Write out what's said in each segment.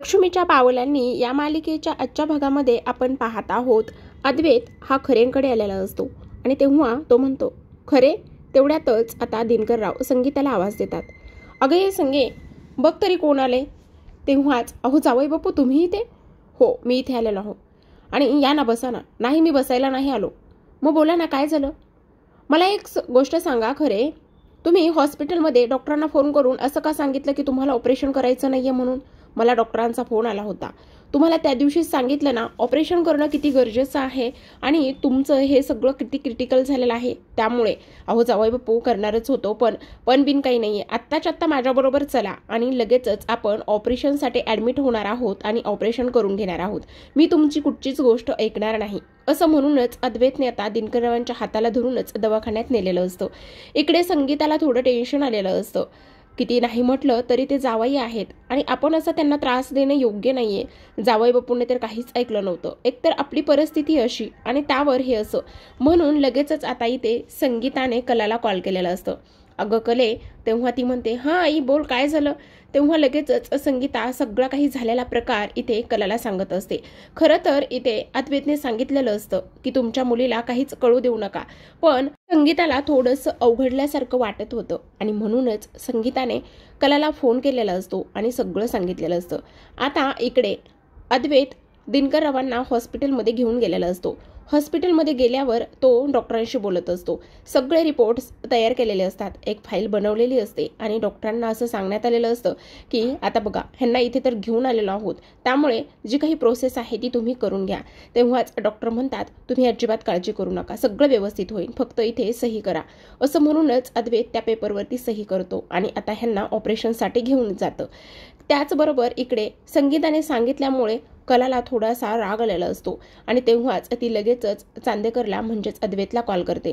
लक्ष्मीच्या पावलांनी या मालिकेच्या आजच्या भागामध्ये आपण पाहत आहोत अद्वैत हा खरेंकडे आलेला असतो आणि तेव्हा तो म्हणतो, खरे. तेवढ्यातच आता दिनकरराव संगीताला आवाज देतात, अगं ये संगे, बघ तरी कोण आले. तेव्हाच, अहो जावई बापू तुम्ही इथे? हो, मी इथे आलेलो आहो. आणि या ना, बसा ना. नाही, मी बसायला नाही आलो. मग बोला ना, काय झालं? मला एक गोष्ट सांगा, खरे तुम्ही हॉस्पिटलमध्ये डॉक्टरांना फोन करून असं का सांगितलं की तुम्हाला ऑपरेशन करायचं नाहीये म्हणून? मला डॉक्टरांचा फोन आला होता. तुम्हाला त्या दिवशीच सांगितलं ना, ऑपरेशन करणं किती गरजेचं आहे आणि तुमचं हे सगळं किती क्रिटिकल झालेलं आहे. त्यामुळे अहो जावई बापू करणारच होतो, पण बिन काही नाहीये. आत्ताच्या आत्ता माझ्याबरोबर चला आणि लगेचच आपण ऑपरेशनसाठी ॲडमिट होणार आहोत आणि ऑपरेशन करून घेणार आहोत. मी तुमची कुठचीच गोष्ट ऐकणार नाही. असं म्हणूनच अद्वैतने आता दिनकररावांच्या हाताला धरूनच दवाखान्यात नेलेलं असतं. इकडे संगीताला थोडं टेन्शन आलेलं असतं. किती नाही म्हटलं तरी ते जावई आहेत आणि आपण असं त्यांना त्रास देणं योग्य नाहीये. जावई बापूंनी तर काहीच ऐकलं नव्हतं. एकतर आपली परिस्थिती अशी आणि त्यावर हे असं, म्हणून लगेचच आता इथे संगीताने कलाला कॉल केलेला असतं. अगं कले. तेव्हा ती म्हणते, हां आई बोल, काय झालं? तेव्हा लगेचच संगीता सगळा काही झालेला प्रकार इथे कलाला सांगत असते. खरं तर इथे अद्वैतने सांगितलेलं असतं की तुमच्या मुलीला काहीच कळू देऊ नका, पण संगीताला थोडंसं अवघडल्यासारखं वाटत होतं आणि म्हणूनच संगीताने कलाला फोन केलेला असतो आणि सगळं सांगितलेलं असतं. आता इकडे अद्वैत दिनकररावांना हॉस्पिटलमध्ये घेऊन गेलेला असतो. हॉस्पिटलमध्ये गेल्यावर तो डॉक्टरांशी बोलत असतो. सगळे रिपोर्ट्स तयार केलेले असतात, एक फाईल बनवलेली असते आणि डॉक्टरांना असं सांगण्यात आलेलं असतं की आता बघा, ह्यांना इथे तर घेऊन आलेलो आहोत, त्यामुळे जी काही प्रोसेस आहे ती तुम्ही करून घ्या. तेव्हाच डॉक्टर म्हणतात, तुम्ही अजिबात काळजी करू नका, सगळं व्यवस्थित होईल, फक्त इथे सही करा. असं म्हणूनच अद्वैत त्या पेपरवरती सही करतो आणि आता ह्यांना ऑपरेशनसाठी घेऊन जातं. त्याचबरोबर इकडे संगीताने सांगितल्यामुळे कलाला थोडासा राग आलेला असतो आणि तेव्हाच ती लगेचच चांदेकरला म्हणजेच अद्वैतला कॉल करते.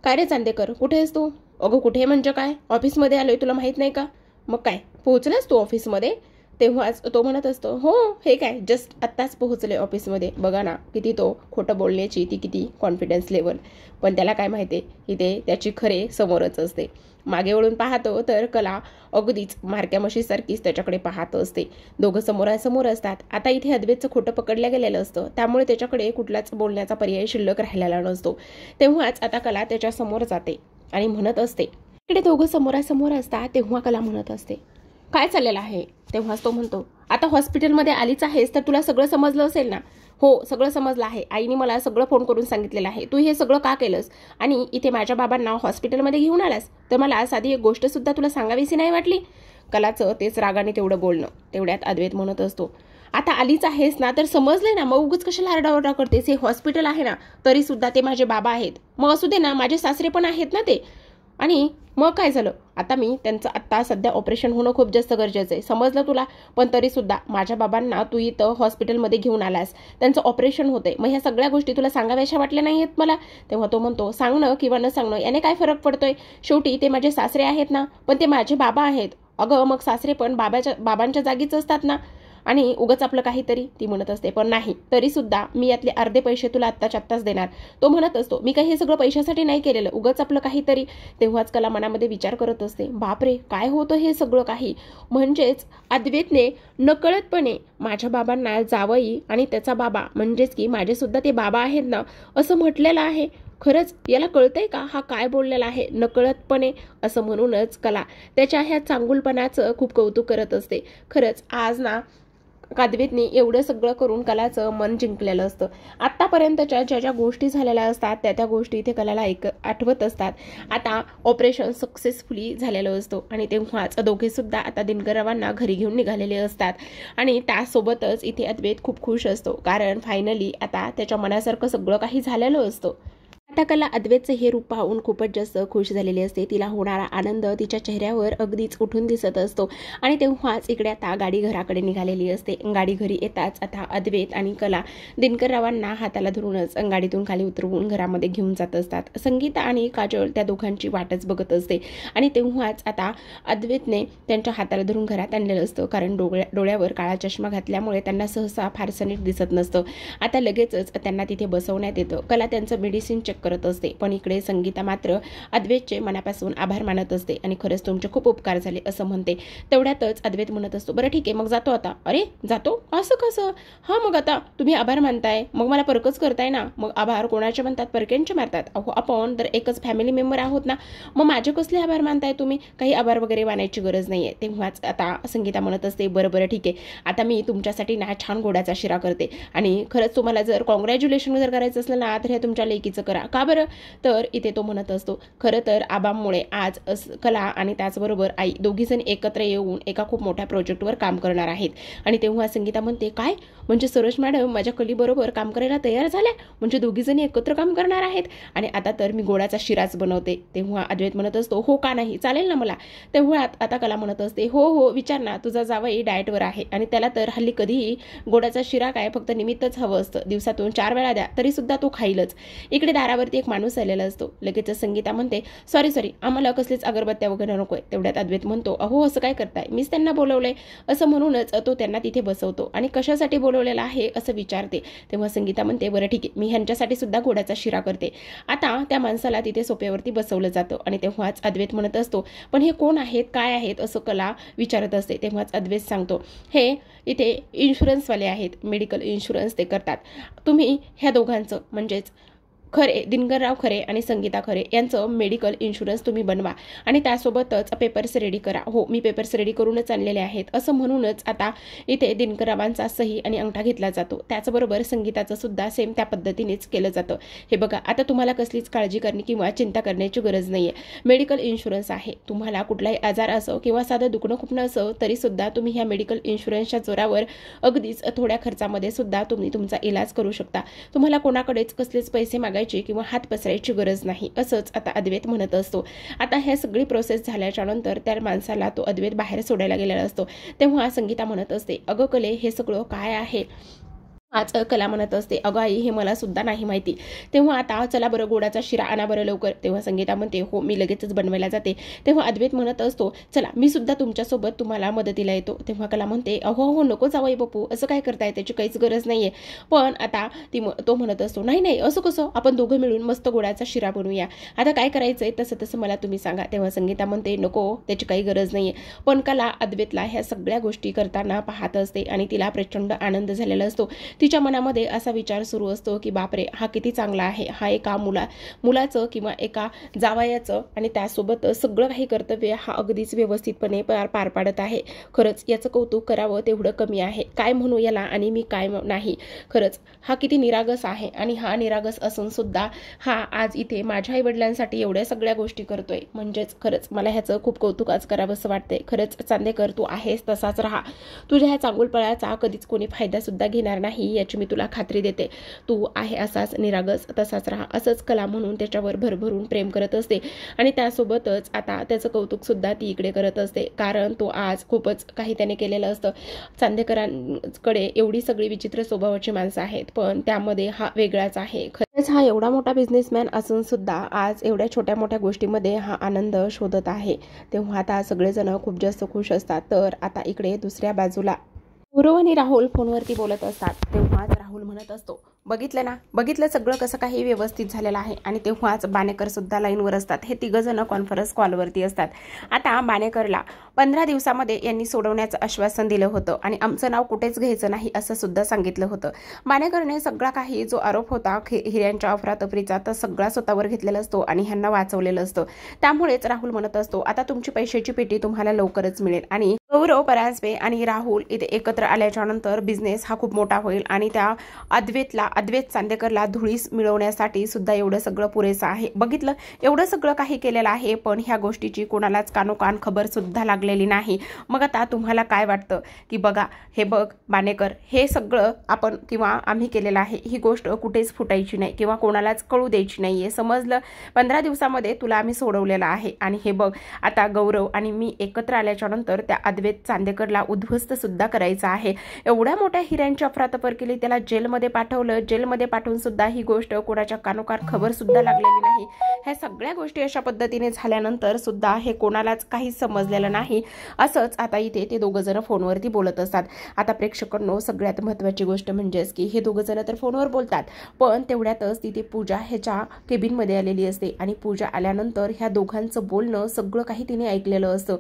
काय रे चांदेकर, कुठे आहेस तू? अगं कुठे म्हणजे काय, ऑफिसमध्ये आलोय, तुला माहित नाही का? मग काय, पोहोचलास तू ऑफिसमध्ये? तेव्हाच तो म्हणत असतो, हो, हे काय जस्ट आत्ताच पोहोचले ऑफिसमध्ये. बघा ना, किती तो खोटं बोलण्याची ती किती कॉन्फिडन्स लेवल. पण त्याला काय माहिती, इथे त्याची खरे समोरच असते. मागे वळून पाहतो तर कला अगदीच मारक्या म्हशीसारखीच त्याच्याकडे पाहत असते. दोघं समोरासमोर असतात. आता इथे अद्वैतचं खोटं पकडलं गेलेलं असतं, त्यामुळे त्याच्याकडे कुठलाच बोलण्याचा पर्याय शिल्लक राहिलेला नसतो. तेव्हाच आता कला त्याच्या समोर जाते आणि म्हणत असते. इकडे दोघं समोरासमोर असतात. तेव्हा कला म्हणत असते, काय चाललेलं आहे? तेव्हाच तो म्हणतो, आता हॉस्पिटलमध्ये आलीच आहेस तर तुला सगळं समजलं असेल ना? हो, सगळं समजलं आहे. आईने मला सगळं फोन करून सांगितलेलं आहे. तू हे सगळं का केलंस आणि इथे माझ्या बाबांना हॉस्पिटलमध्ये घेऊन आलास? तर मला साधी एक गोष्ट सुद्धा तुला सांगावीशी नाही वाटली? कलाचं तेच रागाने तेवढं बोलणं. तेवढ्यात अद्वैत म्हणत असतो, आता आलीच आहेस ना तर समजलंय ना, मग उगाच कशाला आरडाओरडा करतेस? हे हॉस्पिटल आहे ना, तरी सुद्धा ते माझे बाबा आहेत. मग असू दे ना, माझे सासरे पण आहेत ना ते. आणि मग काय झालं? आता मी त्यांचं आत्ता सध्या ऑपरेशन होणं खूप जास्त गरजेचं आहे, समजलं तुला? पण तरी सुद्धा माझ्या बाबांना तू इथं हॉस्पिटलमध्ये घेऊन आलास, त्यांचं ऑपरेशन होतंय, मग ह्या सगळ्या गोष्टी तुला सांगाव्याशा वाटल्या नाही आहेत मला? तेव्हा तो म्हणतो, सांगणं किंवा न सांगणं याने काय फरक पडतोय? शेवटी ते माझे सासरे आहेत ना, पण ते माझे बाबा आहेत. अगं मग सासरे पण बाबांच्या जागीच असतात ना, आणि उगाच आपलं काहीतरी. ती म्हणत असते, पण नाही, तरी सुद्धा मी यातले अर्धे पैसे तुला आत्ताच्या आत्ताच देणार. तो म्हणत असतो, मी काही हे सगळं पैशासाठी नाही केलेलं, उगाच आपलं काहीतरी. तेव्हाच कला मनामध्ये विचार करत असते, बापरे काय होतं हे सगळं काही. म्हणजेच अद्वैतने नकळतपणे माझ्या बाबांना जावई आणि त्याचा बाबा म्हणजेच की माझे सुद्धा ते बाबा आहेत ना असं म्हटलेलं आहे. खरंच याला कळतंय का हा काय बोललेला आहे नकळतपणे? असं म्हणूनच कला त्याच्या ह्या चांगुलपणाचं खूप कौतुक करत असते. खरंच आज ना अद्वैतने एवढं सगळं करून कलाचं मन जिंकलेलं असतं. आत्तापर्यंतच्या ज्या ज्या गोष्टी झालेल्या असतात त्या गोष्टी इथे कलाला आठवत असतात. आता ऑपरेशन सक्सेसफुली झालेलं असतो आणि तेव्हाच दोघे सुद्धा आता दिनकररावांना घरी घेऊन निघालेले असतात आणि त्यासोबतच इथे अद्वैत खूप खुश असतो, कारण फायनली आता त्याच्या मनासारखं सगळं काही झालेलं असतं. आता कला अद्वैतचं हे रूप पाहून खूपच जास्त खुश झालेली असते. तिला होणारा आनंद तिच्या चेहऱ्यावर अगदीच उठून दिसत असतो आणि तेव्हाच इकडे आता गाडी घराकडे निघालेली असते. गाडी घरी येताच आता अद्वैत आणि कला दिनकररावांना हाताला धरूनच गाडीतून खाली उतरवून घरामध्ये घेऊन जात असतात. संगीता आणि काजल त्या दोघांची वाटच बघत असते आणि तेव्हाच आता अद्वैतने त्यांच्या हाताला धरून घरात आणलेलं असतं, कारण डोळ्यावर काळा चष्मा घातल्यामुळे त्यांना सहसा फारसं नीट दिसत नसतं. आता लगेचच त्यांना तिथे बसवण्यात येतं. कला त्यांचं मेडिसिन चेक करत असते, पण इकडे संगीता मात्र अद्वैतचे मनापासून आभार मानत असते आणि खरंच तुमचे खूप उपकार झाले असं म्हणते. तेवढ्यातच अद्वैत म्हणत असतो, बरं ठीक आहे मग जातो आता. अरे जातो असं कसं? हां मग आता तुम्ही आभार मानताय मग मला परकच करताय ना. मग आभार कोणाचे म्हणतात? परक्यांचे मारतात. अहो आपण तर एकच फॅमिली मेंबर आहोत ना, मग माझे कसले आभार मानताय तुम्ही? काही आभार वगैरे मानायची गरज नाहीये. तेव्हाच आता संगीता म्हणत असते, बरं बरं ठीक आहे, आता मी तुमच्यासाठी ना छान गोडाचा शिरा करते आणि खरंच तुम्हाला जर कॉंग्रॅच्युलेशन जर करायचं असलं ना तर हे तुमच्या लेकीचं करा. का बरं? तर इथे तो म्हणत असतो, खरं तर आबामुळे आज कला आणि त्याचबरोबर आई दोघीजण एकत्र येऊन एका खूप मोठ्या प्रोजेक्टवर काम करणार आहेत. आणि तेव्हा संगीता म्हणते, काय म्हणजे सरोज मॅडम माझ्या कलीबरोबर काम करायला तयार झाल्या? म्हणजे दोघीजणी एकत्र काम करणार आहेत आणि आता तर मी गोडाचा शिराच बनवते. तेव्हा अद्वैत म्हणत असतो, हो का नाही, चालेल ना मला. तेव्हा आता कला म्हणत असते, हो हो विचार ना, तुझा जावई डाएटवर आहे आणि त्याला तर हल्ली कधीही गोडाचा शिरा काय फक्त निमित्तच हवं असतं. दिवसातून 4 वेळा द्या तरी सुद्धा तो खाईलच. इकडे दारावरती एक माणूस आलेला असतो. लगेच संगीता म्हणते, सॉरी आम्हाला कसलीच अगरबत्त्या वगैरे नकोय. तेवढ्यात अद्वैत म्हणतो, अहो असं काय करताय, मीच त्यांना बोलवलंय. असं म्हणूनच तो त्यांना तिथे बसवतो आणि कशासाठी बोलवलेला आहे असं विचारते. तेव्हा संगीता म्हणते, बरं ठीक आहे, मी ह्यांच्यासाठी सुद्धा गोडाचा शिरा करते. आता त्या माणसाला तिथे सोप्यावरती बसवलं जातं आणि तेव्हाच अद्वैत म्हणत असतो, पण हे कोण आहेत, काय आहेत असं कला विचारत असते. तेव्हाच अद्वैत सांगतो, हे इथे इन्शुरन्सवाले आहेत, मेडिकल इन्शुरन्स ते करतात. तुम्ही ह्या दोघांचं म्हणजेच खरे, दिनकरराव खरे आणि संगीता खरे यांचं मेडिकल इन्शुरन्स तुम्ही बनवा आणि त्यासोबतच पेपर्स रेडी करा. हो मी पेपर्स रेडी करूनच आणलेले आहेत. असं म्हणूनच आता इथे दिनकररावांचा सही आणि अंगठा घेतला जातो. त्याचबरोबर संगीताचं सुद्धा सेम त्या पद्धतीनेच केलं जातं. हे बघा, आता तुम्हाला कसलीच काळजी करणे किंवा चिंता करण्याची गरज नाही आहे. मेडिकल इन्शुरन्स आहे. तुम्हाला कुठलाही आजार असो किंवा साधं दुखणं खुपणं असो तरीसुद्धा तुम्ही ह्या मेडिकल इन्शुरन्सच्या जोरावर अगदीच थोड्या खर्चामध्ये सुद्धा तुम्ही तुमचा इलाज करू शकता. तुम्हाला कोणाकडेच कसलेच पैसे मागायचे किंवा हात पसरायची गरज नाही असंच आता अद्वैत म्हणत असतो. आता ह्या सगळी प्रोसेस झाल्याच्या नंतर त्या माणसाला तो अद्वैत बाहेर सोडायला गेलेला असतो. तेव्हा संगीता म्हणत असते, अगं कले हे सगळं काय आहे? आज कला म्हणत असते, अगं आई हे मला सुद्धा नाही माहिती. तेव्हा आता चला बरं गोडाचा शिरा आणा बरं लवकर. तेव्हा संगीता म्हणते, हो मी लगेचच बनवायला जाते. तेव्हा अद्वैत म्हणत असतो, चला मी सुद्धा तुमच्यासोबत तुम्हाला मदतीला येतो. तेव्हा कला म्हणते, अहो नको जावई बापू, असं काय करताय, त्याची काहीच गरज नाहीये. पण आता तो म्हणत असतो, नाही असं कसं, आपण दोघं मिळून मस्त गोडाचा शिरा बनवूया. आता काय करायचंय तसं मला तुम्ही सांगा. तेव्हा संगीता म्हणते, नको त्याची काही गरज नाहीये. पण कला अद्वैतला ह्या सगळ्या गोष्टी करताना पाहत असते आणि तिला प्रचंड आनंद झालेला असतो. तिच्या मनामध्ये असा विचार सुरू असतो की बापरे हा किती चांगला आहे, हा एका मुलाचं किंवा एका जावयाचं आणि त्यासोबत सगळं काही कर्तव्य हा अगदीच व्यवस्थितपणे पार पाडत आहे. खरंच याचं कौतुक करावं तेवढं कमी आहे. काय म्हणू याला आणि मी काय नाही. खरंच हा किती निरागस आहे आणि हा निरागस असून सुद्धा हा आज इथे माझ्या आईवडिलांसाठी एवढ्या सगळ्या गोष्टी करतोय. म्हणजेच खरंच मला ह्याचं खूप कौतुक आज करावं असं वाटतंय. खरंच चांदेकर तू आहेस तसाच राहा. तुझ्या ह्या चांगुलपणाचा कधीच कोणी फायदा सुद्धा घेणार नाही याची मी तुला खात्री देते. तू आहे असाच निरागस तसाच राहा असंच कला म्हणून त्याच्यावर भरभरून प्रेम करत असते आणि त्यासोबतच आता त्याचं कौतुक सुद्धा ती इकडे करत असते. कारण तो आज खूपच काही त्याने केलेलं असतं. चांदेकरांकडे एवढी सगळी विचित्र स्वभावाची माणसं आहेत पण त्यामध्ये हा वेगळाच आहे. खरंच हा एवढा मोठा बिझनेसमॅन असून सुद्धा आज एवढ्या छोट्या मोठ्या गोष्टीमध्ये हा आनंद शोधत आहे. तेव्हा आता सगळेजण खूप जास्त खुश असतात. तर आता इकडे दुसऱ्या बाजूला गौरव आणि राहुल फोनवरती बोलत असतात. तेव्हाच राहुल म्हणत असतो, बघितलं ना, बघितलं सगळं कसं काही व्यवस्थित झालेलं आहे. आणि तेव्हाच बाणेकर सुद्धा लाईनवर असतात. हे तिघजण कॉन्फरन्स कॉलवरती असतात. आता बाणेकरला 15 दिवसामध्ये यांनी सोडवण्याचं आश्वासन दिलं होतं आणि आमचं नाव कुठेच घ्यायचं नाही असं सुद्धा सांगितलं होतं. बाणेकरने सगळा काही जो आरोप होता हिऱ्यांच्या अफरातफरीचा तर सगळा स्वतःवर घेतलेला असतो आणि ह्यांना वाचवलेलं असतं. त्यामुळेच राहुल म्हणत असतो, आता तुमची पैशाची पेटी तुम्हाला लवकरच मिळेल. आणि गौरव परांजपे आणि राहुल इथे एकत्र आल्याच्या नंतर बिझनेस हा खूप मोठा होईल आणि त्या अद्वैत चांदेकरला धुळीस मिळवण्यासाठी सुद्धा एवढं सगळं पुरेसं आहे. बघितलं एवढं सगळं काही केलेलं आहे पण ह्या गोष्टीची कोणालाच कानोकान खबर सुद्धा लागलेली नाही. मग आता तुम्हाला काय वाटतं की बघा हे बघ बाणेकर, हे सगळं आपण किंवा आम्ही केलेलं आहे. ही गोष्ट कुठेच फुटायची नाही किंवा कोणालाच कळू द्यायची नाहीये, समजलं. 15 दिवसामध्ये तुला आम्ही सोडवलेलं आहे. आणि हे बघ आता गौरव आणि मी एकत्र आल्याच्या नंतर त्या अद्वैत चांदेकरला उद्ध्वस्त सुद्धा करायचं आहे. एवढ्या मोठ्या हिऱ्यांची अफरातफर केली, त्याला जेलमध्ये पाठवलं, जेलमध्ये पाठवून सुद्धा ही गोष्ट कोणाच्या कानोकार खबर सुद्धा लागलेली नाही। ह्या सगळ्या गोष्टी अशा पद्धतीने झाल्यानंतर सुद्धा हे कोणालाच काही समजलेलं नाही। असंच आता इथे ते दोघं जण फोनवरती बोलत असतात। आता प्रेक्षकांनो, सगळ्यात महत्त्वाची गोष्ट म्हणजेच की हे दोघं जण तर फोनवर बोलतात, पण तेवढ्यातच तिथे पूजा ह्याच्या केबिनमध्ये आलेली असते आणि पूजा आल्यानंतर ह्या दोघांचं बोलणं सगळं काही तिने ऐकलेलं असतं।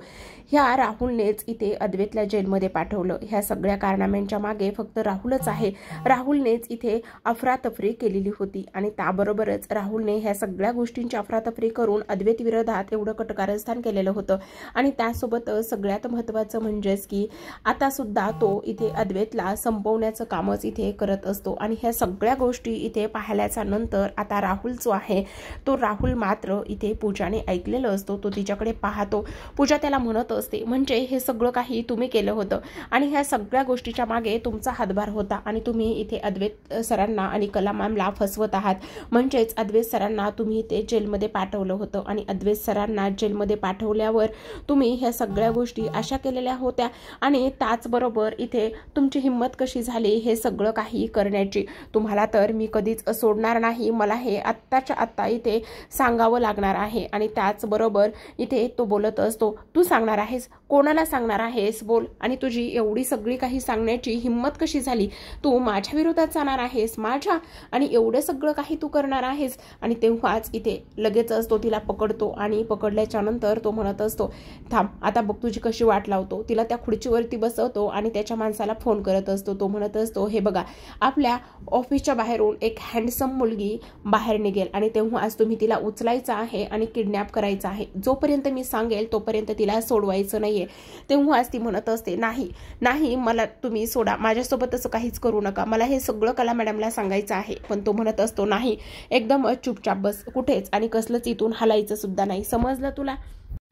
ह्या राहुलनेच इथे अद्वैतला जेलमध्ये पाठवलं। ह्या सगळ्या कारनाम्यांच्या मागे फक्त राहुलच आहे। राहुलनेच इथे अफरातफरी केलेली होती आणि त्याबरोबरच राहुलने ह्या सगळ्या गोष्टींची अफरातफरी करून अद्वैत विरोधात एवढं कटकारस्थान केलेलं होतं। आणि त्यासोबतच सगळ्यात महत्त्वाचं म्हणजेच की आता सुद्धा तो इथे अद्वैतला संपवण्याचं कामच इथे करत असतो। आणि ह्या सगळ्या गोष्टी इथे पाहिल्याच्या नंतर आता राहुल जो आहे तो राहुल मात्र इथे पूजाने ऐकलेलं असतो। तो तिच्याकडे पाहतो, पूजा त्याला म्हणत असते, म्हणजे हे सगळं काही तुम्ही केलं होतं आणि ह्या सगळ्या गोष्टीच्या मागे तुमचा हातभार होता आणि तुम्ही इथे अद्वैत सरांना आणि कला मॅमला फसवत आहात। म्हणजेच अद्वैत सरांना तुम्ही इथे जेलमध्ये पाठवलं होतं आणि अद्वैत सरांना जेलमध्ये पाठवल्यावर तुम्ही ह्या सगळ्या गोष्टी अशा केलेल्या होत्या आणि त्याचबरोबर इथे तुमची हिंमत कशी झाली हे सगळं काही करण्याची। तुम्हाला तर मी कधीच सोडणार नाही, मला हे आत्ताच्या आत्ता इथे सांगावं लागणार आहे। आणि त्याचबरोबर इथे तो बोलत असतो, तू सांगणार आहेस? कोणाला सांगणार आहेस? बोल। आणि तुझी एवढी सगळी काही सांगण्याची हिंमत कशी झाली? तू माझ्या विरोधात जाणार आहेस, माझ्या, आणि एवढं सगळं काही तू करणार आहेस? आणि तेव्हाच इथे लगेचच तो तिला पकडतो आणि पकडल्याच्या नंतर तो म्हणत असतो, थांब आता बघ तुझी कशी वाट लावतो। तिला त्या खुर्चीवरती बसवतो आणि त्याच्या माणसाला फोन करत असतो। तो म्हणत असतो, हे बघा आपल्या ऑफिसच्या बाहेरून एक हँडसम मुलगी बाहेर निघेल आणि तेव्हाच तुम्ही तिला उचलायचं आहे आणि किडनॅप करायचं आहे। जोपर्यंत मी सांगेल तोपर्यंत तिला सोडवायचं नाहीये। तेव्हाच ती म्हणत असते, नाही नाही, मला तुम्ही सोडा, माझ्यासोबत असं काहीच करू नका, मला हे सगळं कला मॅडमला सांगायचं आहे। पण तो म्हणत असतो, नाही, एकदम चुपचाप बस, कुठेच आणि कसलंच इथून हलायचं सुद्धा नाही, समजलं तुला?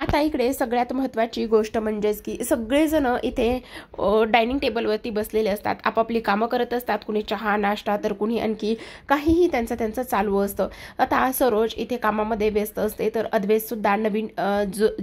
आता इकडे सगळ्यात महत्त्वाची गोष्ट म्हणजेच की सगळेजण इथे डायनिंग टेबलवरती बसलेले असतात, आपापली कामं करत असतात। कुणी चहा नाश्ता तर कुणी आणखी काहीही त्यांचं चालू असतं। आता सरोज इथे कामामध्ये व्यस्त असते, तर अद्वैत सुद्धा नवीन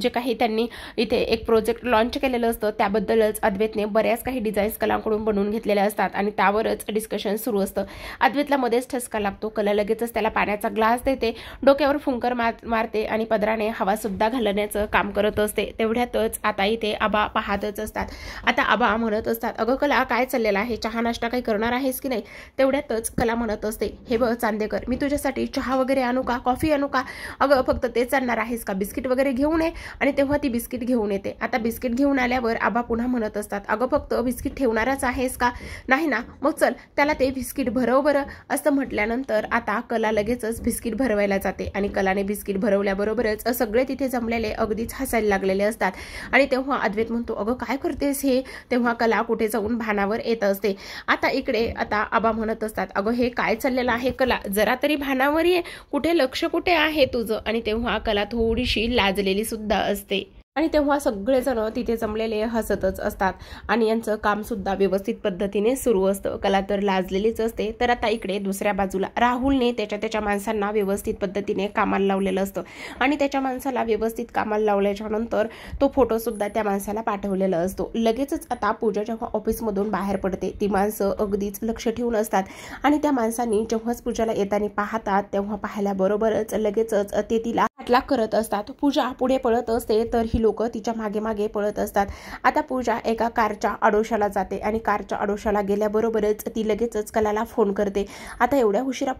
जे काही त्यांनी इथे एक प्रोजेक्ट लॉन्च केलेलं असतं त्याबद्दलच अद्वैतने बऱ्याच काही डिझाईन्स कलांकडून बनवून घेतलेल्या असतात आणि त्यावरच डिस्कशन सुरू असतं। अद्वैतला मध्येच ठसका लागतो, कला लगेचच त्याला पाण्याचा ग्लास देते, डोक्यावर फुंकर मारते आणि पदराने हवा सुद्धा घालण्याचं काम करत असते। तेवढ्यातच आता इथे आबा पाहतच असतात। आता आबा म्हणत असतात, अगं कला काय चाललेलं आहे, चहा नाश्ता काही करणार आहेस की नाही? तेवढ्यातच कला म्हणत असते, हे बघ चांदेकर, मी तुझ्यासाठी चहा वगैरे आणू का, कॉफी आणू का? अगं फक्त तेच आणणार आहेस का, बिस्किट वगैरे घेऊन ये। आणि तेव्हा ती बिस्किट घेऊन येते। आता बिस्किट घेऊन आल्यावर आबा पुन्हा म्हणत असतात, अगं फक्त बिस्किट ठेवणारच आहेस का? नाही ना, मग चल त्याला ते बिस्किट भरव बरं। असं म्हटल्यानंतर आता कला लगेचच बिस्किट भरवायला जाते आणि कलाने बिस्किट भरवल्याबरोबरच सगळे तिथे जमलेले अगदीच हसायला लागलेले असतात। आणि तेव्हा अद्वैत म्हणतो, अगं काय करतेस हे? तेव्हा कला कुठे जाऊन भानावर येत असते। आता इकडे आता आबा म्हणत असतात, अगं हे काय चाललेलं आहे कला, जरा तरी भानावर ये, कुठे लक्ष कुठे आहे तुझं? आणि तेव्हा कला थोडीशी लाजलेली सुद्धा असते आणि तेव्हा सगळेजण तिथे जमलेले हसतच असतात आणि यांचं काम सुद्धा व्यवस्थित पद्धतीने सुरू असतं। कला तर लाजलेलीच असते। तर आता इकडे दुसऱ्या बाजूला राहुलने त्याच्या माणसांना व्यवस्थित पद्धतीने कामाला लावलेलं असतं आणि त्याच्या माणसाला व्यवस्थित कामाला लावल्याच्या नंतर तो फोटो सुद्धा त्या माणसाला पाठवलेला असतो। लगेचच आता पूजा जेव्हा ऑफिसमधून बाहेर पडते, ती माणसं अगदीच लक्ष ठेवून असतात आणि त्या माणसांनी जेव्हाच पूजाला येताना पाहतात तेव्हा पाहिल्याबरोबरच लगेचच ते तिला पाठलाग करत असतात। पूजा पुढे पळत असते तर ही लोक तिच्या मागे मागे पळत असतात। आता पूजा एका कारच्या आडोशाला जाते आणि कारच्या आडोशाला गेल्याबरोबरच ती लगेचच कलाला फोन करते। आता एवढ्या उशिरा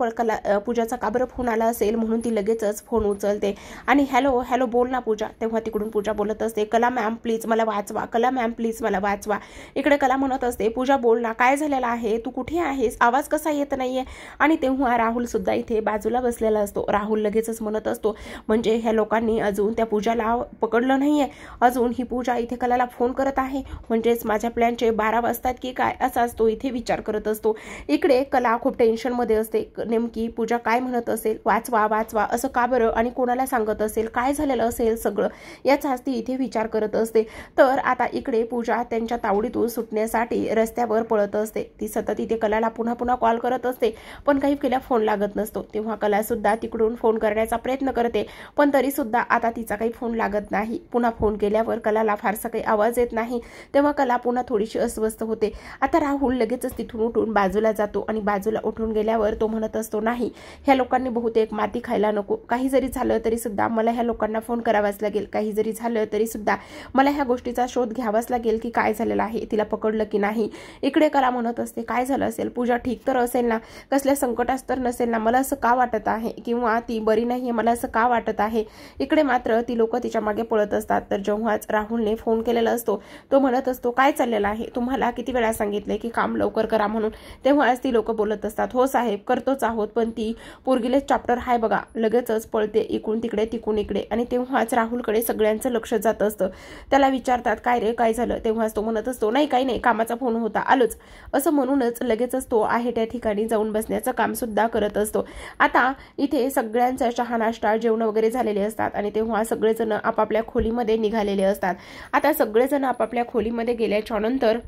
पूजाचा का बरं फोन आला असेल म्हणून ती लगेचच फोन उचलते आणि हॅलो हॅलो बोल ना पूजा। तेव्हा तिकडून पूजा बोलत असते, कला मॅम प्लीज मला वाचवा, कला मॅम प्लीज मला वाचवा। इकडे कला म्हणत असते, पूजा बोल ना, काय झालेलं आहे, तू कुठे आहेस, आवाज कसा येत नाहीये? आणि तेव्हा राहुल सुद्धा इथे बाजूला बसलेला असतो। राहुल लगेचच म्हणत असतो, म्हणजे ह्या लोकांनी अजून त्या पूजाला पकडलं नाहीये, अजून ही पूजा इथे कलाला फोन करत आहे, म्हणजेच माझ्या प्लॅनचे 12 वाजतात की काय, असाच तो इथे विचार करत असतो। इकडे कला खूप टेन्शन मध्ये असते, नेमकी पूजा काय म्हणत असेल, वाचवा वाचवा असं का बरं आणि कोणाला सांगत असेल, काय झालेलं असेल सगळं, याचाच ती इथे विचार करत असते। तर आता इकडे पूजा त्यांच्या तावडीतून सुटण्यासाठी रस्त्यावर पळत असते। ती सतत इथे कलाला पुन्हा पुन्हा कॉल करत असते पण काही केल्या फोन लागत नसतो। तेव्हा कला सुद्धा तिकडून फोन करण्याचा प्रयत्न करते पण तरीसुद्धा आता तिचा काही फोन लागत नाही. पुन्हा फोन केल्यावर कलाला फारसा काही आवाज येत नाही. तेव्हा कला पुन्हा थोडीशी अस्वस्थ होते. आता राहुल लगेचच तिथून उठून बाजूला जातो आणि बाजूला उठून गेल्यावर तो म्हणत असतो, नाही, ह्या लोकांनी बहुतेक माती खायला नको. काही जरी झालं तरी सुद्धा मला ह्या लोकांना फोन करावाच लागेल. काही जरी झालं तरी सुद्धा मला ह्या गोष्टीचा शोध घ्यावाच लागेल की काय झालेलं आहे, तिला पकडलं की नाही. इकडे कला म्हणत असते, काय झालं असेल, पूजा ठीक तर असेल ना, कसल्या संकटात तर नसेल ना, मला असं का वाटत आहे, किंवा ती बरी नाहीये मला असं का वाटत आहे. इकडे मात्र ती लोक तिच्या मागे पळत असतात. तर जेव्हाच राहुलने फोन केलेला असतो तो म्हणत असतो, काय चाललेलं आहे, तुम्हाला किती वेळा सांगितले की काम लवकर करा म्हणून. तेव्हाच ती लोक बोलत असतात, हो साहेब करतोच आहोत, पण ती पोरगीलेच चॅप्टर हाय बघा, लगेचच पळते इकडून तिकडे तिकडून इकडे. आणि तेव्हाच राहुलकडे सगळ्यांचं लक्ष जात असतं. त्याला विचारतात, काय रे काय झालं. तेव्हाच तो म्हणत असतो, नाही काही नाही, कामाचा फोन होता, आलोच. असं म्हणूनच लगेचच तो आहे त्या ठिकाणी जाऊन बसण्याचं काम सुद्धा करत असतो. आता इथे सगळ्यांचा चहा नाश्ता जेवण वगैरे झालेले असतात आणि तेव्हा सगळेजण आपापल्या खोलीमध्ये निघालेले असतात. आता सगळेजण आपापल्या खोलीमध्ये गेल्याच्या नंतर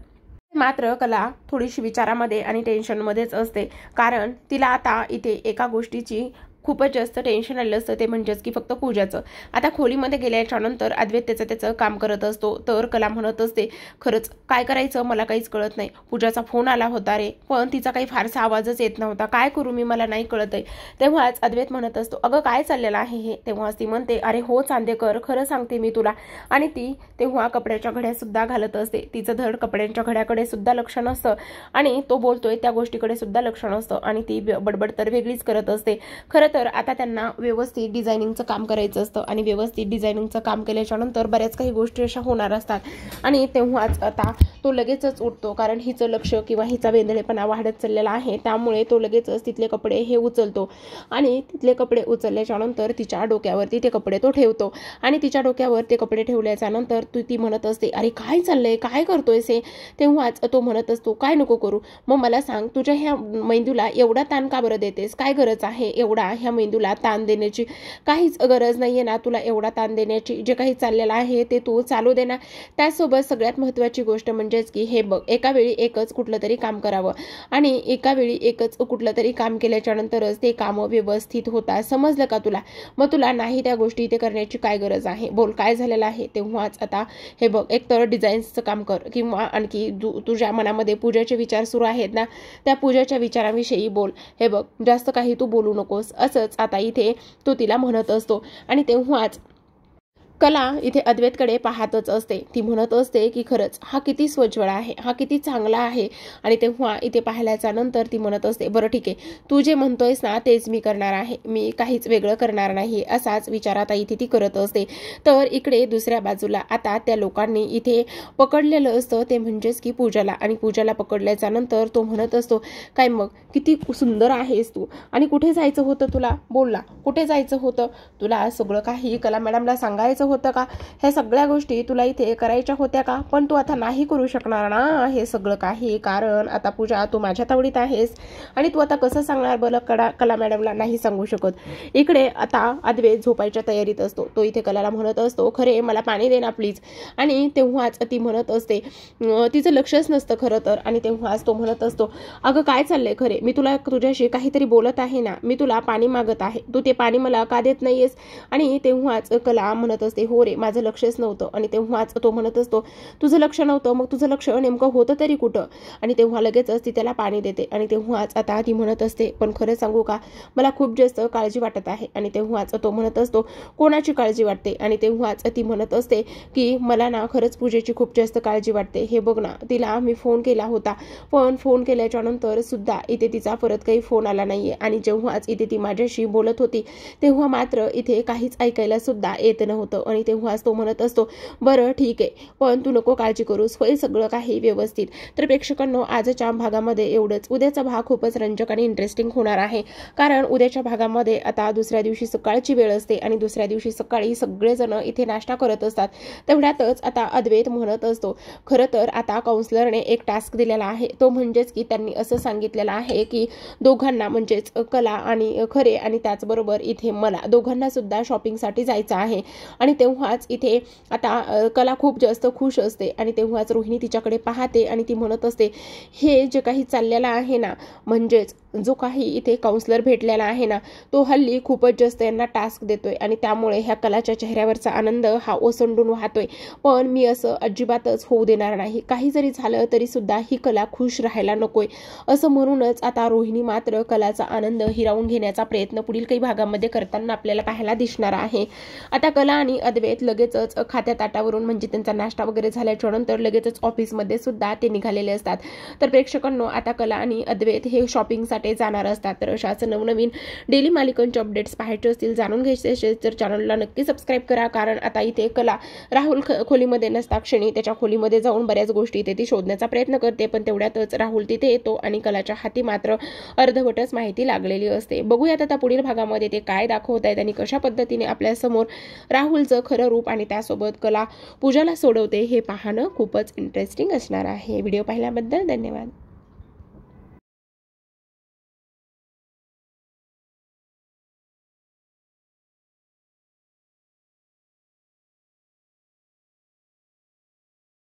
मात्र कला थोडीशी विचारामध्ये आणि टेन्शनमध्येच असते. कारण तिला आता इथे एका गोष्टीची खूपच जास्त टेन्शन आलं असतं, ते म्हणजेच की फक्त पूजाचं. आता खोलीमध्ये गेल्याच्या नंतर अद्वैत त्याचं काम करत असतो. तर कला म्हणत असते, खरंच काय करायचं मला काहीच कळत नाही. पूजाचा फोन आला होता रे, पण तिचा काही फारसा आवाजच येत नव्हता, काय करू मी, मला नाही कळत आहे. तेव्हाच अद्वैत म्हणत असतो, अगं काय चाललेलं आहे हे. तेव्हाच ती म्हणते, अरे हो चांदेकर, खरं सांगते मी तुला. आणि ती तेव्हा कपड्याच्या घड्या सुद्धा घालत असते. तिचं धड कपड्यांच्या घड्याकडे सुद्धा लक्ष नसतं आणि तो बोलतोय त्या गोष्टीकडे सुद्धा लक्ष नसतं आणि ती बडबड तर वेगळीच करत असते. खरं तर आता त्यांना व्यवस्थित डिझायनिंगचं काम करायचं असतं आणि व्यवस्थित डिझायनिंगचं काम केल्याच्या नंतर बऱ्याच काही गोष्टी अशा होणार असतात. आणि तेव्हाच आता तो लगेचच उठतो, कारण हिचं लक्ष किंवा हिचा वेंधळेपणा वाढत चाललेला आहे. त्यामुळे तो लगेचच तिथले कपडे हे उचलतो आणि तिथले कपडे उचलल्याच्या नंतर तिच्या डोक्यावरती ते कपडे तो ठेवतो. आणि तिच्या डोक्यावर ते कपडे ठेवल्याच्या नंतर ती म्हणत असते, अरे काय चाललंय, काय करतोयस हे. तेव्हाच तो म्हणत असतो, काय नको करू, मग मला सांग, तुझ्या ह्या मेंदूला एवढा ताण का बरं देतेस, काय गरज आहे एवढा ह्या मेंदूला ताण देण्याची. काहीच गरज नाहीये ना तुला एवढा ताण देण्याची. जे काही चाललेलं आहे ते तू चालू दे ना. त्यासोबत सगळ्यात महत्त्वाची गोष्ट म्हणजेच की हे बघ, एका वेळी एकच कुठलं तरी काम करावं आणि एका वेळी एकच कुठलं तरी काम केल्याच्या नंतरच ते काम व्यवस्थित होतात, समजलं का तुला. मग तुला नाही त्या गोष्टी ते करण्याची काय गरज आहे, बोल काय झालेलं आहे. तेव्हाच आता हे बघ, एक तर डिझाईन्सचं काम कर किंवा आणखी तुझ्या मनामध्ये पूजाचे विचार सुरू आहेत ना, त्या पूजाच्या विचारांविषयी बोल. हे बघ, जास्त काही तू बोलू नकोस. असंच आता इथे तो तिला म्हणत असतो. आणि तेव्हाच कला इथे अद्वैतकडे पाहतच असते. ती म्हणत असते की खरंच हा किती स्वज्वळ आहे, हा किती चांगला आहे. आणि तेव्हा इथे पाहिल्याच्या नंतर ती म्हणत असते, बरं ठीक आहे, तू जे म्हणतोयस ना तेच मी करणार आहे, मी काहीच वेगळं करणार नाही. असाच विचार आता इथे ती करत असते. तर इकडे दुसऱ्या बाजूला आता त्या लोकांनी इथे पकडलेलं असतं, ते म्हणजेच की पूजाला. आणि पूजाला पकडल्याच्या नंतर तो म्हणत असतो, काय मग किती सुंदर आहेस तू, आणि कुठे जायचं होतं तुला, बोल ना कुठे जायचं होतं तुला. सगळं काही कला मॅडमला सांगायचं होतं का, ह्या सगळ्या गोष्टी तुला इथे करायच्या होत्या का. पण तू आता नाही करू शकणार ना हे सगळं काही, कारण आता पूजा तू माझ्या तावडीत आहेस आणि तू आता कसं सांगणार बरं कला मॅडमला, नाही सांगू शकत. इकडे आता अद्वैत झोपायच्या तयारीत असतो. तो इथे कलाला म्हणत असतो, खरे मला पाणी दे ना प्लीज. आणि तेव्हाच ती म्हणत असते, तिचं लक्षच नसतं खरं तर. आणि तेव्हाच तो म्हणत असतो, अगं काय चाललंय खरे, मी तुला तुझ्याशी काहीतरी बोलत आहे ना, मी तुला पाणी मागत आहे, तू ते पाणी मला का देत नाहीयेस. आणि तेव्हाच कला म्हणत असते, हो रे माझं लक्षच नव्हतं. आणि तेव्हाच तो म्हणत असतो, तुझं लक्ष नव्हतं, मग तुझं लक्ष नेमकं होतं तरी कुठं. आणि तेव्हा लगेचच ती त्याला पाणी देते. आणि तेव्हाच आता ती म्हणत असते, पण खरं सांगू का, मला खूप जास्त काळजी वाटत आहे. आणि तेव्हाच तो म्हणत असतो, कोणाची काळजी वाटते. आणि तेव्हाच ती म्हणत असते की मला ना खरंच पूजेची खूप जास्त काळजी वाटते. हे बघ ना, तिला मी फोन केला होता, पण फोन केल्याच्या नंतर सुद्धा इथे तिचा परत काही फोन आला नाहीये. आणि जेव्हाच इथे ती माझ्याशी बोलत होती तेव्हा मात्र इथे काहीच ऐकायला सुद्धा येत नव्हतं. आणि तेव्हाच तो म्हणत असतो, बरं ठीक आहे, पण तू नको काळजी करूस, होईल सगळं काही व्यवस्थित. तर प्रेक्षकांनो, आजच्या भागामध्ये एवढंच. उद्याचा भाग खूपच रंजक आणि इंटरेस्टिंग होणार आहे, कारण उद्याच्या भागामध्ये आता दुसऱ्या दिवशी सकाळची वेळ असते आणि दुसऱ्या दिवशी सकाळी सगळेजण इथे नाश्ता करत असतात. तेवढ्यातच आता अद्वैत म्हणत असतो, खरं तर आता काउन्सिलरने एक टास्क दिलेला आहे, तो म्हणजेच की त्यांनी असं सांगितलेलं आहे की दोघांना म्हणजेच कला आणि खरे आणि त्याचबरोबर इथे मला दोघांना सुद्धा शॉपिंगसाठी जायचं आहे. आणि तेव्हाच इथे आता कला खूप जास्त खुश असते. आणि तेव्हाच रोहिणी तिच्याकडे पाहते आणि ती म्हणत असते, हे जे काही चाललेलं आहे ना, म्हणजेच जो काही इथे काउन्सलर भेटलेला आहे ना, तो हल्ली खूपच जास्त यांना टास्क देतोय आणि त्यामुळे ह्या कलाच्या चेहऱ्यावरचा आनंद हा ओसंडून वाहतोय. पण मी असं अजिबातच होऊ देणार नाही. काही जरी झालं तरी सुद्धा ही कला खुश राहायला नकोय असं म्हणूनच आता रोहिणी मात्र कलाचा आनंद हिरावून घेण्याचा प्रयत्न पुढील काही भागामध्ये करताना आपल्याला पाहायला दिसणार आहे. आता कला आणि अद्वैत लगेचच खात्या ताटावरून म्हणजे त्यांचा नाश्ता वगैरे झाल्याच्या नंतर लगेचच ऑफिसमध्ये सुद्धा ते निघालेले असतात. तर प्रेक्षकांनो, आता कला आणि अद्वैत हे शॉपिंगसाठी जाणार असतात. तर अशाच नवनवीन डेली मालिकांचे अपडेट्स पाहायचे असतील, जाणून घ्यायचे असेल तर चॅनलला नक्की सबस्क्राईब करा. कारण आता इथे कला राहुल खोलीमध्ये नसता क्षणी त्याच्या खोलीमध्ये जाऊन बऱ्याच गोष्टी इथे ती शोधण्याचा प्रयत्न करते. पण तेवढ्यातच राहुल तिथे येतो आणि कलाच्या हाती मात्र अर्धवटच माहिती लागलेली असते. बघूयात आता पुढील भागामध्ये ते काय दाखवत आहेत आणि कशा पद्धतीने आपल्या समोर राहुलचं खरं रूप आणि त्यासोबत कला पूजाला सोडवते हे पाहणं खूपच इंटरेस्टिंग असणार आहे. व्हिडिओ पाहिल्याबद्दल धन्यवाद.